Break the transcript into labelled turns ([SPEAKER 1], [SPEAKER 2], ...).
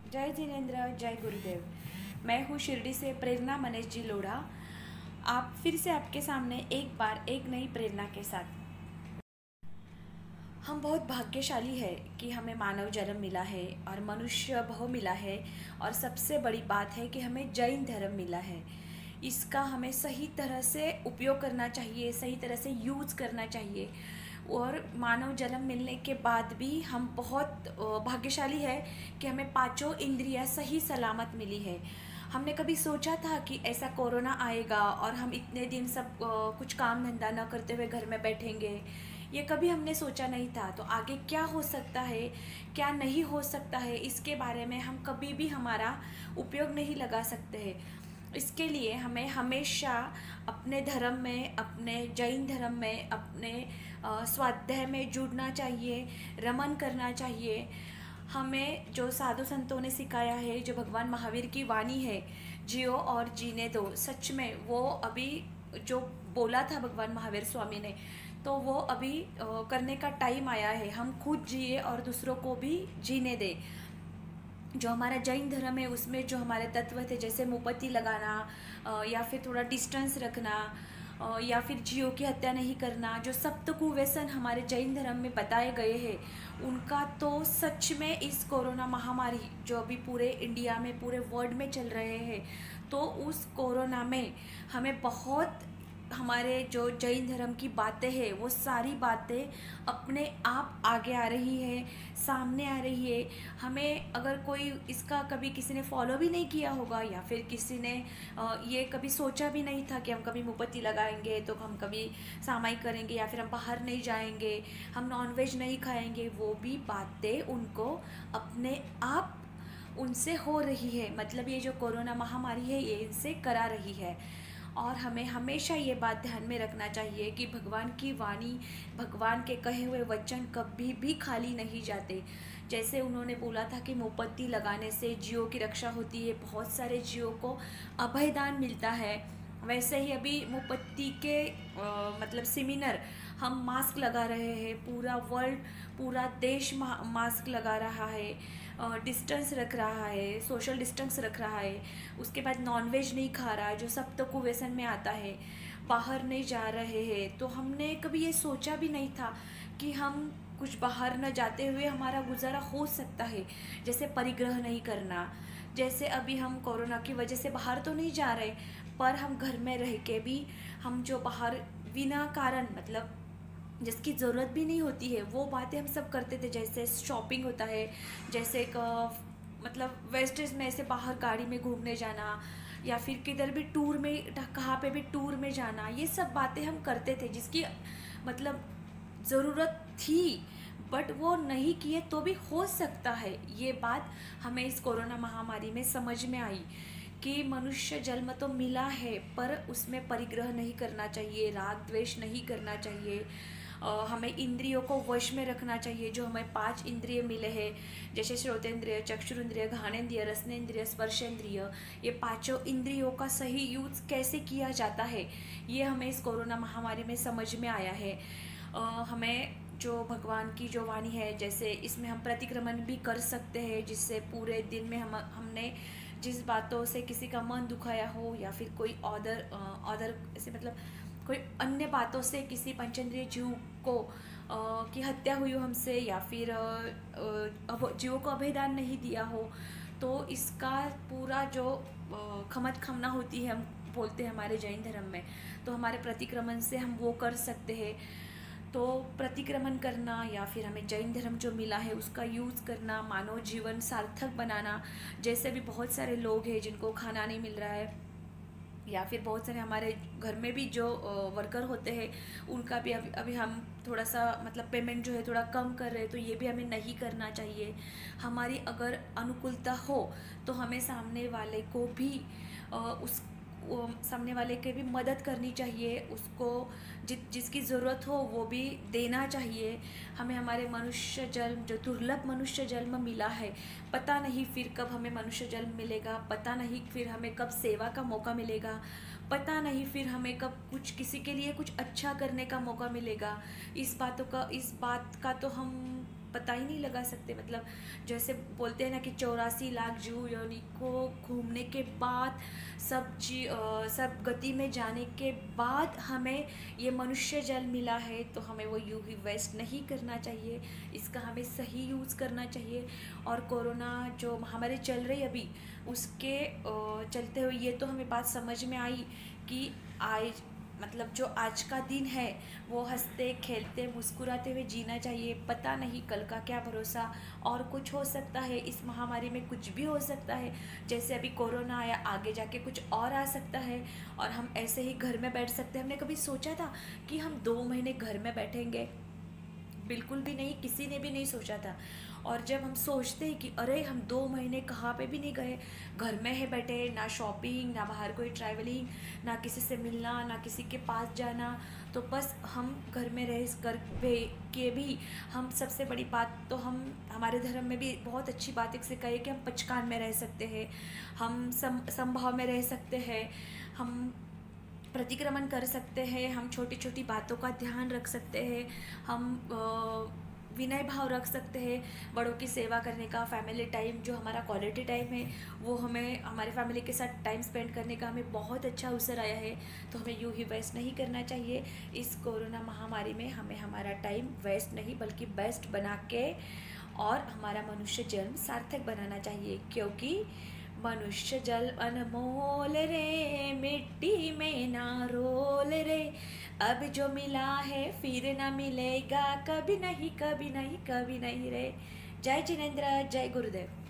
[SPEAKER 1] जय जिनेन्द्र, जय गुरुदेव। मैं हूँ शिरडी से प्रेरणा मनीष जी लोढ़ा। आप फिर से आपके सामने एक बार एक नई प्रेरणा के साथ। हम बहुत भाग्यशाली है कि हमें मानव जन्म मिला है और मनुष्य बहु मिला है। और सबसे बड़ी बात है कि हमें जैन धर्म मिला है। इसका हमें सही तरह से उपयोग करना चाहिए, सही तरह से यूज़ करना चाहिए। और मानव जन्म मिलने के बाद भी हम बहुत भाग्यशाली है कि हमें पांचों इंद्रियां सही सलामत मिली है। हमने कभी सोचा था कि ऐसा कोरोना आएगा और हम इतने दिन सब कुछ काम धंधा न करते हुए घर में बैठेंगे? ये कभी हमने सोचा नहीं था। तो आगे क्या हो सकता है, क्या नहीं हो सकता है, इसके बारे में हम कभी भी हमारा उपयोग नहीं लगा सकते हैं। इसके लिए हमें हमेशा अपने धर्म में, अपने जैन धर्म में, अपने स्वाध्याय में जुड़ना चाहिए, रमन करना चाहिए। हमें जो साधु संतों ने सिखाया है, जो भगवान महावीर की वाणी है, जियो और जीने दो, सच में वो अभी जो बोला था भगवान महावीर स्वामी ने, तो वो अभी करने का टाइम आया है। हम खुद जिए और दूसरों को भी जीने दें। जो हमारा जैन धर्म है उसमें जो हमारे तत्व थे, जैसे मुपत्ति लगाना, या फिर थोड़ा डिस्टेंस रखना, या फिर जीव की हत्या नहीं करना, जो सप्त कुव्यसन हमारे जैन धर्म में बताए गए हैं, उनका तो सच में इस कोरोना महामारी जो अभी पूरे इंडिया में, पूरे वर्ल्ड में चल रहे हैं, तो उस कोरोना में हमें बहुत, हमारे जो जैन धर्म की बातें हैं वो सारी बातें अपने आप आगे आ रही है, सामने आ रही है। हमें अगर कोई इसका कभी किसी ने फॉलो भी नहीं किया होगा, या फिर किसी ने ये कभी सोचा भी नहीं था कि हम कभी मुपत्ति लगाएंगे, तो हम कभी सामाई करेंगे, या फिर हम बाहर नहीं जाएंगे, हम नॉनवेज नहीं खाएंगे, वो भी बातें उनको अपने आप उनसे हो रही है। मतलब ये जो कोरोना महामारी है ये इनसे करा रही है। और हमें हमेशा ये बात ध्यान में रखना चाहिए कि भगवान की वाणी, भगवान के कहे हुए वचन कभी भी खाली नहीं जाते। जैसे उन्होंने बोला था कि मोमबत्ती लगाने से जीवों की रक्षा होती है, बहुत सारे जीवों को अभयदान मिलता है, वैसे ही अभी मोमबत्ती के मतलब सिमिलर हम मास्क लगा रहे हैं। पूरा वर्ल्ड, पूरा देश मास्क लगा रहा है, डिस्टेंस रख रहा है, सोशल डिस्टेंस रख रहा है। उसके बाद नॉनवेज नहीं खा रहा है, जो सब तो कुव्यसन में आता है। बाहर नहीं जा रहे हैं। तो हमने कभी ये सोचा भी नहीं था कि हम कुछ बाहर न जाते हुए हमारा गुजारा हो सकता है। जैसे परिग्रह नहीं करना, जैसे अभी हम कोरोना की वजह से बाहर तो नहीं जा रहे, पर हम घर में रह के भी हम जो बाहर बिना कारण, मतलब जिसकी ज़रूरत भी नहीं होती है, वो बातें हम सब करते थे। जैसे शॉपिंग होता है, जैसे एक मतलब वेस्टेज में ऐसे बाहर गाड़ी में घूमने जाना, या फिर किधर भी टूर में, कहाँ पे भी टूर में जाना, ये सब बातें हम करते थे जिसकी मतलब ज़रूरत थी, बट वो नहीं किए तो भी हो सकता है। ये बात हमें इस कोरोना महामारी में समझ में आई कि मनुष्य जन्म तो मिला है, पर उसमें परिग्रह नहीं करना चाहिए, राग द्वेष नहीं करना चाहिए। हमें इंद्रियों को वश में रखना चाहिए। जो हमें पांच इंद्रिय मिले हैं, जैसे श्रोतेंद्रिय, चक्षुरेंद्रिय, घ्राणेंद्रिय, रसनेंद्रिय, स्पर्शेंद्रिय, ये पांचों इंद्रियों का सही यूज कैसे किया जाता है, ये हमें इस कोरोना महामारी में समझ में आया है। हमें जो भगवान की जो वाणी है, जैसे इसमें हम प्रतिक्रमण भी कर सकते हैं, जिससे पूरे दिन में हमने जिस बातों से किसी का मन दुखाया हो, या फिर कोई अदर ऐसे मतलब कोई अन्य बातों से किसी पंचेंद्रिय जीव को की हत्या हुई हो हमसे, या फिर जीवों को अभयदान नहीं दिया हो, तो इसका पूरा जो खमत खमना होती है, हम बोलते हैं हमारे जैन धर्म में, तो हमारे प्रतिक्रमण से हम वो कर सकते हैं। तो प्रतिक्रमण करना, या फिर हमें जैन धर्म जो मिला है उसका यूज़ करना, मानव जीवन सार्थक बनाना। जैसे भी बहुत सारे लोग हैं जिनको खाना नहीं मिल रहा है, या फिर बहुत सारे हमारे घर में भी जो वर्कर होते हैं, उनका भी अभी हम थोड़ा सा मतलब पेमेंट जो है थोड़ा कम कर रहे हैं, तो ये भी हमें नहीं करना चाहिए। हमारी अगर अनुकूलता हो तो हमें सामने वाले को भी उस सामने वाले के भी मदद करनी चाहिए, उसको जिसकी ज़रूरत हो वो भी देना चाहिए। हमें हमारे मनुष्य जन्म, जो दुर्लभ मनुष्य जन्म मिला है, पता नहीं फिर कब हमें मनुष्य जन्म मिलेगा, पता नहीं फिर हमें कब सेवा का मौका मिलेगा, पता नहीं फिर हमें कब कुछ किसी के लिए कुछ अच्छा करने का मौका मिलेगा। इस बात का तो हम पता ही नहीं लगा सकते। मतलब जैसे बोलते हैं ना कि 84 लाख जीव योनि को घूमने के बाद सब गति में जाने के बाद हमें ये मनुष्य जल मिला है, तो हमें वो यूं ही वेस्ट नहीं करना चाहिए, इसका हमें सही यूज़ करना चाहिए। और कोरोना जो महामारी चल रही अभी, उसके चलते हुए ये तो हमें बात समझ में आई कि आज मतलब जो आज का दिन है वो हंसते खेलते मुस्कुराते हुए जीना चाहिए। पता नहीं कल का क्या भरोसा, और कुछ हो सकता है, इस महामारी में कुछ भी हो सकता है। जैसे अभी कोरोना आया, आगे जाके कुछ और आ सकता है, और हम ऐसे ही घर में बैठ सकते हैं। हमने कभी सोचा था कि हम 2 महीने घर में बैठेंगे? बिल्कुल भी नहीं, किसी ने भी नहीं सोचा था। और जब हम सोचते हैं कि अरे हम 2 महीने कहाँ पे भी नहीं गए, घर में है बैठे, ना शॉपिंग, ना बाहर कोई ट्रैवलिंग, ना किसी से मिलना, ना किसी के पास जाना, तो बस हम घर में रह कर के भी हम सबसे बड़ी बात तो हम हमारे धर्म में भी बहुत अच्छी बात एक सिखाई है कि हम पचकान में रह सकते हैं, हम समभाव में रह सकते हैं, हम प्रतिक्रमण कर सकते हैं, हम छोटी छोटी बातों का ध्यान रख सकते हैं, हम विनय भाव रख सकते हैं, बड़ों की सेवा करने का, फैमिली टाइम जो हमारा क्वालिटी टाइम है वो हमें हमारे फैमिली के साथ टाइम स्पेंड करने का हमें बहुत अच्छा अवसर आया है। तो हमें यूँ ही वेस्ट नहीं करना चाहिए। इस कोरोना महामारी में हमें हमारा टाइम वेस्ट नहीं बल्कि बेस्ट बना के और हमारा मनुष्य जन्म सार्थक बनाना चाहिए, क्योंकि मनुष्य जल अनमोल रे, मिट्टी में ना रोल रे, अब जो मिला है फिर ना मिलेगा, कभी नहीं कभी नहीं कभी नहीं रे। जय जिनेंद्र, जय गुरुदेव।